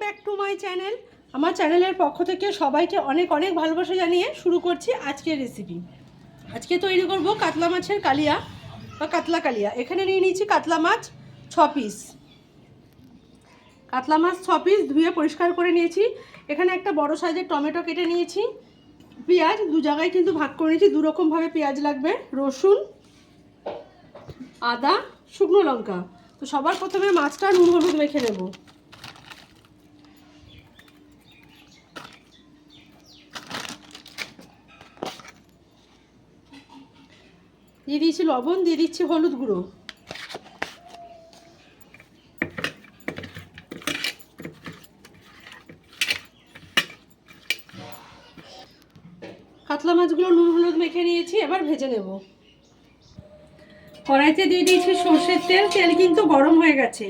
Back to my channel. আমার চ্যানেলের পক্ষ থেকে সবাইকে অনেক অনেক ভালোবাসা জানিয়ে শুরু করছি আজকের রেসিপি। আজকে তৈরি করব কাতলা মাছের কালিয়া বা কাতলা কালিয়া। এখানে নিয়ে নিয়েছি কাতলা মাছ 6 পিস। কাতলা মাছ 6 পিস ধুয়ে পরিষ্কার করে নিয়েছি। এখানে একটা বড় সাইজের টমেটো কেটে নিয়েছি। পেঁয়াজ দু জায়গায় কিন্তু ভাগ করে নিয়েছি, দু রকমভাবে পেঁয়াজ লাগবে। রসুন, আদা, শুকনো লঙ্কা। তো সবার প্রথমে মাছটা নুন হলুদ মেখে নেব। দিয়ে দিয়েছি লবণ, দিয়ে দিচ্ছি হলুদ গুঁড়ো। কাতলা মাছগুলো নুন হলুদ মেখে নিয়েছি, এবার ভেজে নেব। কড়াইতে দিয়ে দিয়েছি সর্ষের তেল। তেল কিন্তু গরম হয়ে গেছে।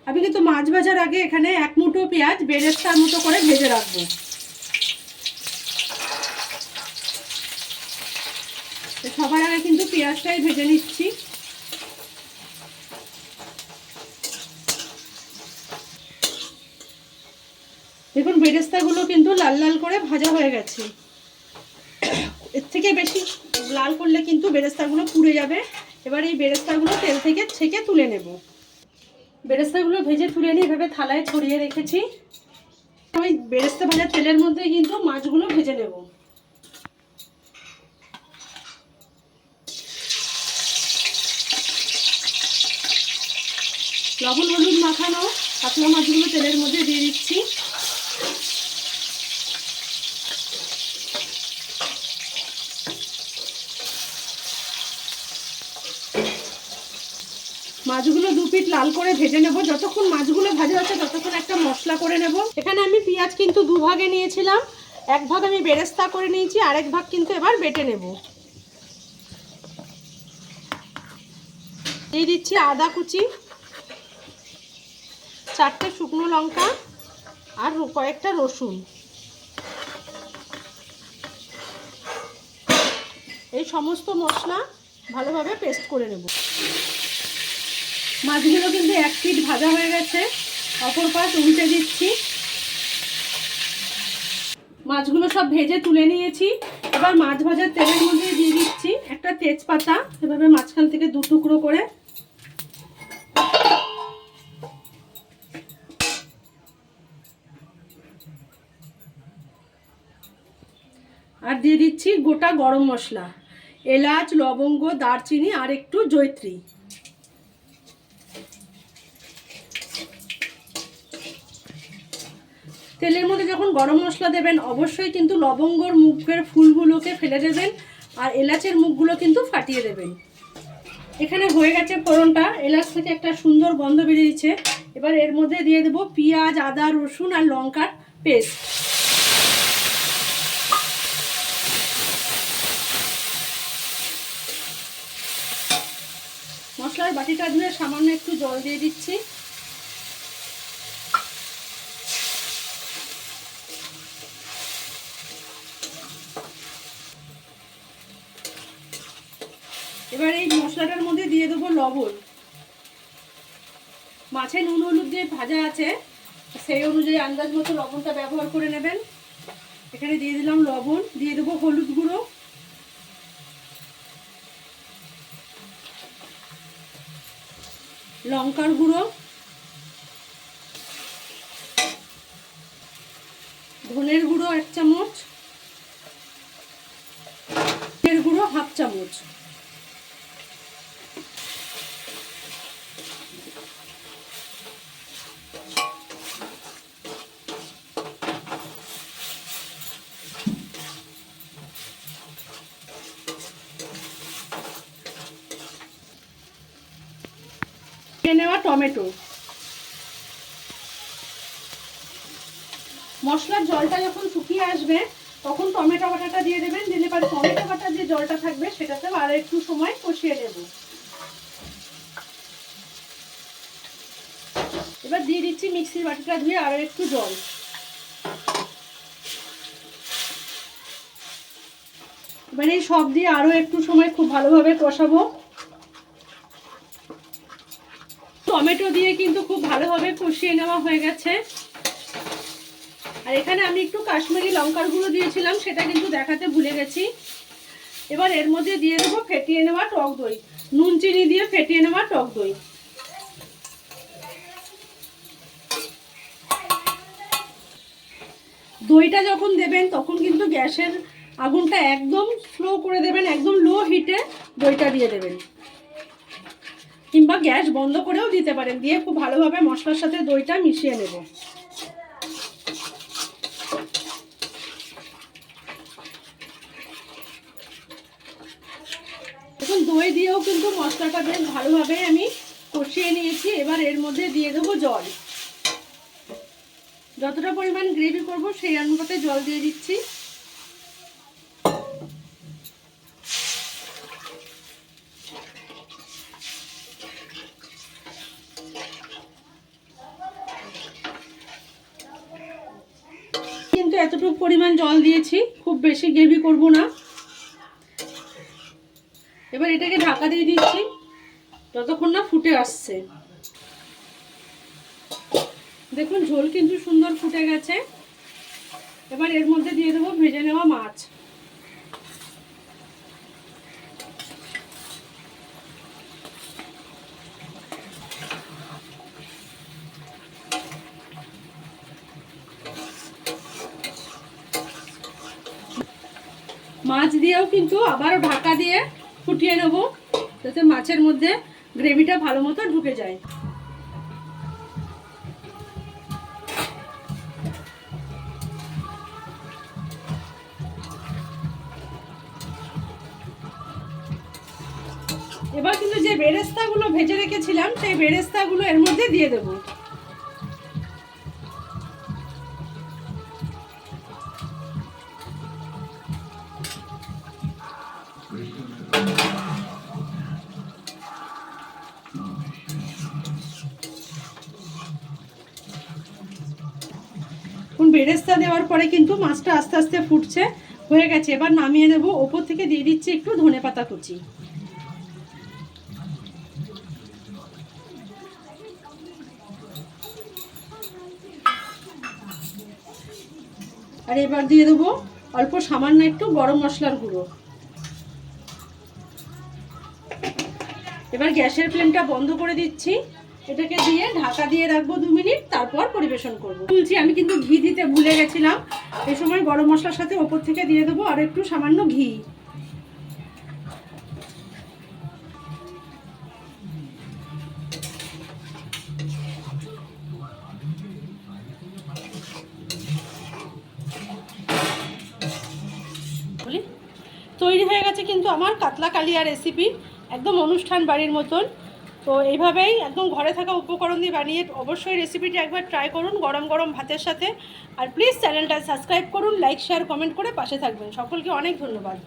আমি কিন্তু মাছ ভাজার আগে এখানে এক মুঠো পেঁয়াজ বেরেস্তার মতো করে ভেজে রাখবো। সবার আগে কিন্তু পেঁয়াজটাই ভেজে নিচ্ছি। দেখুন বেরেস্তাগুলো কিন্তু লাল লাল করে ভাজা হয়ে গেছে। এর থেকে বেশি লাল করলে কিন্তু বেরেস্তাগুলো পুড়ে যাবে। এবার এই বেরেস্তাগুলো তেল থেকে ছেঁকে তুলে নেব। বেরেস্তাগুলো ভেজে তুলে নিয়ে এভাবে থালায় ছড়িয়ে রেখেছি। ওই বেরেস্তা ভাজা তেলের মধ্যে কিন্তু মাছগুলো ভেজে নেব। লবণ হলুদ মাখানো কাতলা মাছগুলো তেলের মধ্যে দিয়ে দিচ্ছি। মাছগুলো দু পিঠ লাল করে ভেজে নেব। যতক্ষণ মাছগুলো ভাজা হচ্ছে ততক্ষণ একটা মশলা করে নেব। এখানে আমি পেঁয়াজ কিন্তু দু ভাগে নিয়েছিলাম। এক ভাগ আমি বেরেস্তা করে নিয়েছি, আরেক ভাগ কিন্তু এবার বেটে নেব। দিয়ে দিচ্ছি আদা কুচি, 4টে শুকনো লঙ্কা আর কয়েকটা রসুন। এই সমস্ত মশলা ভালোভাবে পেস্ট করে নেব। মাছগুলো কিন্তু এক পিঠ ভাজা হয়ে গেছে, অপর পাশ উল্টে দিচ্ছি। মাছগুলো সব ভেজে তুলে নিয়েছি। এবার মাছ ভাজার তেলের মধ্যে দিয়ে দিচ্ছি একটা তেজপাতা, এভাবে মাঝখান থেকে দু টুকরো করে। আর দিয়ে দিচ্ছি গোটা গরম মশলা, এলাচ, লবঙ্গ, দারচিনি আর একটু জয়িত্রী। তেলের মধ্যে যখন গরম মশলা দেবেন অবশ্যই কিন্তু লবঙ্গর মুখের ফুলগুলোকে ফেলে দেবেন আর এলাচের মুখগুলো কিন্তু ফাটিয়ে দেবেন। এখানে হয়ে গেছে ফোড়নটা, এলাচ থেকে একটা সুন্দর গন্ধ বেরিয়েছে। এবার এর মধ্যে দিয়ে দেবো পেঁয়াজ, আদা, রসুন আর লঙ্কার পেস্ট। মশলার বাটিটা ধুয়ে সামান্য একটু জল দিয়ে দিচ্ছি। এবার এই মশলাটার মধ্যে দিয়ে দেবো লবণ। মাছে নুন হলুদ দিয়ে ভাজা আছে, সেই অনুযায়ী আন্দাজ মতো লবণটা ব্যবহার করে নেবেন। এখানে দিয়ে দিলাম লবণ, দিয়ে দেবো হলুদ গুঁড়ো, লঙ্কার গুঁড়ো, ধনের গুঁড়ো 1 চামচ, এর গুঁড়ো 1/2 চামচ। নেওয়া টমেটো। মশলার জলটা যখন শুকিয়ে আসবে তখন টমেটো বাটাটা দিয়ে দেবেন। দিলে পরে টমেটো বাটার যে জলটা থাকবে সেটাতে আরো একটু সময় কষিয়ে নেব। এবার দিয়ে দিচ্ছি মিক্সির বাটিটা ধুয়ে আরো একটু জল। এবার এই সব দিয়ে আরো একটু সময় খুব ভালোভাবে কষাবো। টমেটো দিয়ে কিন্তু খুব ভালোভাবে কষিয়ে নেওয়া হয়ে গেছে। আর এখানে আমি একটু কাশ্মীরি লঙ্কার গুঁড়ো দিয়েছিলাম, সেটা কিন্তু দেখাতে ভুলে গেছি। এবার এর মধ্যে দিয়ে দেবো ফেটিয়ে নেওয়া টক দই, নুন চিনি দিয়ে ফেটিয়ে নেওয়া টক দই। দইটা যখন দেবেন তখন কিন্তু গ্যাসের আগুনটা একদম স্লো করে দেবেন, একদম লো হিটে দইটা দিয়ে দেবেন, কিংবা গ্যাস বন্ধ করেও দিতে পারেন। দিয়ে খুব ভালোভাবে মশলার সাথে দইটা মিশিয়ে নেব। এখন দই দিয়েও কিন্তু মশলাটা বেশ ভালোভাবে আমি কষিয়ে নিয়েছি। এবার এর মধ্যে দিয়ে দেবো জল, যতটা পরিমাণ গ্রেভি করব সেই অনুপাতে জল দিয়ে দিচ্ছি। কিন্তু এতটুকু পরিমাণ জল দিয়েছি, খুব বেশি গ্রেভি করব না। এবার এটাকে ঢাকা দিয়ে দিচ্ছি যতক্ষণ না ফুটে আসছে। দেখুন ঝোল কিন্তু সুন্দর ফুটে গেছে। এবার এর মধ্যে দিয়ে দেবো ভেজে নেওয়া মাছ। মাছ দিয়েও কিন্তু আবার ঢাকা দিয়ে ফুটিয়ে নেব, যাতে মাছের মধ্যে গ্রেভিটা ভালো মতো ঢুকে যায়। এবার কিন্তু যে বেরেস্তাগুলো ভেজে রেখেছিলাম সেই বেরেস্তাগুলো এর মধ্যে দিয়ে দেব। বেরেস্তা দেওয়ার পরে কিন্তু মাছটা আস্তে আস্তে ফুটছে, হয়ে গেছে। এবার নামিয়ে নেব। ওপর থেকে দিয়ে দিচ্ছি একটু ধনেপাতা কুচি। আর এবার দিয়ে দেবো অল্প সামান্য একটু গরম মশলার গুঁড়ো। এবার গ্যাসের ফ্লেমটা বন্ধ করে দিচ্ছি। এটাকে দিয়ে ঢাকা দিয়ে রাখবো 2 মিনিট, তারপর পরিবেশন করবো। বলছি আমি কিন্তু ঘি দিতে ভুলে গেছিলাম। এই সময় গরম মশলার সাথে ওপর থেকে দিয়ে দেবো আর একটু সামান্য ঘি। তৈরি হয়ে গেছে কিন্তু আমার কাতলা কালিয়া রেসিপি, একদম অনুষ্ঠান বাড়ির মতন। তো এইভাবেই একদম ঘরে থাকা উপকরণ দিয়ে বানিয়ে অবশ্যই রেসিপিটি একবার ট্রাই করুন গরম গরম ভাতের সাথে। আর প্লিজ চ্যানেলটা সাবস্ক্রাইব করুন, লাইক শেয়ার কমেন্ট করে পাশে থাকবেন। সকলকে অনেক ধন্যবাদ।